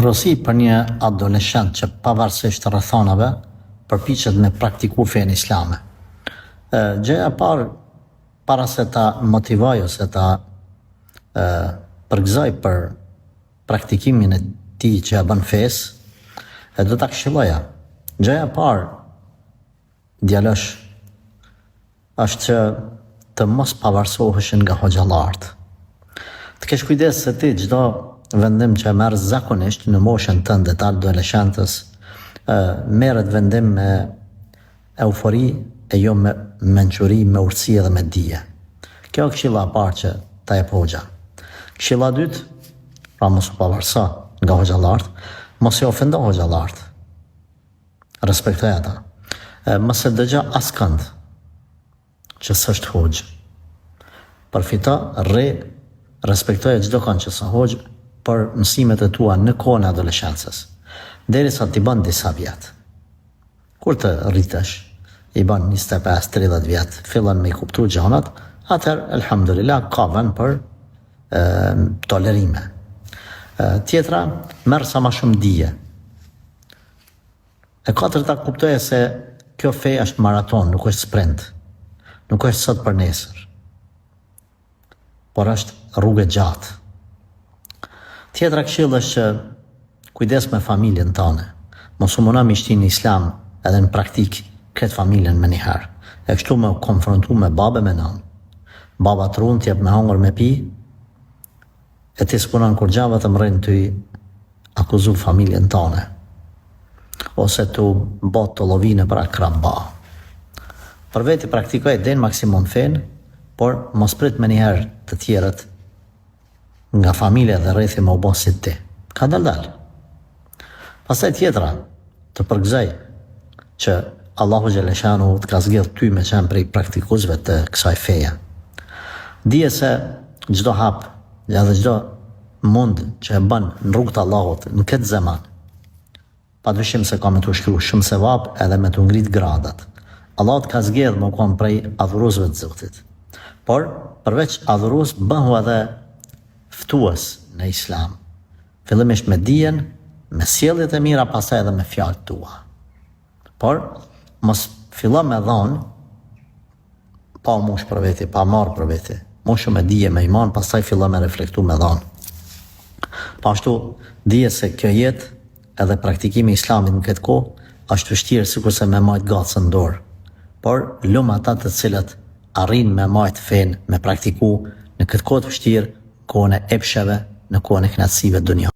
Rosi për një adoleshent që pavarësisht rrethonave përpiqet me praktiku fenë islame. Gjëja e parë, para se ta motivoj ose ta përgëzoj për praktikimin e tij që e bën fesë, do ta këshilloja. Gjëja e parë, djalosh, është që të mos pavarësoheshin nga hoxhallarët. Të kesh kujdes se ti çdo vendim që e merr zakonisht në moshën tënde të adoleshentës, merret vendim me eufori e jo me mençuri, me urtësi dhe me dije. Kjo këshilla e parë që ta jep hoxha. Këshilla e dytë, pra mos u pavarëso nga hoxhallarët, mos i ofendo hoxhallarët. Respektoj ata. Mos e dëgjo askënd që s'është hoxh. Përfito, respektoje çdo kënd që s'është hoxh për mësimet e tua në kohën e adoleshencës, derisa t'i bën disa vjet. Kur të rritesh, i bën 25-30 vjet, fillon me i kuptu gjanat, atëherë, elhamdulillah, ka vend për tolerime. Tjetra, merr sa më shumë dije. E katërta, kuptoje se kjo fe është maraton, nuk është sprint. Nuk është sot për nesër, por është rrugë gjatë. Tjetra këshill është që kujdes me familjen tënde. Mos u muno me shtin në islam edhe në praktik këtë familjen me njëherë. E kështu me konfrontu me babë me nënë. Baba të runë t'jep me hongër me pi, e ti s'punon kur gjava të mërën të i akuzu familjen tënde. Ose të bot të lovine për akraba. Për veti praktikoj den maksimum fen, por mos prit me njëherë të tjerët nga familja dhe rrethi më u bën si ti. Ka dal. Pastaj tjetra, të përgëzoj që Allahu xhaleshanu të ka zgjedhur ty me qenë prej praktikuesve të kësaj feje. Dije se çdo hap, edhe çdo mund që e bën në rrugt të Allahut në këtë zaman, padyshim se ka me të shkruar shumë sevap edhe me të ngrit gradat. Allah të ka zgjedhur më kon prej adhuruesve të Zotit. Por, përveç adhurues, bëhu edhe ftues në islam. Fillimisht me dijen, me sjelljet e mira, pastaj edhe me fjalët tua. Por, mos fillo me dhon, pa mush për veti, pa marr për veti. Mushu me dije, me iman, pastaj fillo me reflektu me dhon. Pashtu, dije se kjo jetë edhe praktikimi i islamit në këtë kohë është vështirë sikurse me majt gacën dorë. Por lum ata të cilët arrin me majt fen, me praktiku në këtë kohë të vështirë, kohën e epsheve, në kohën e knatësive dunja.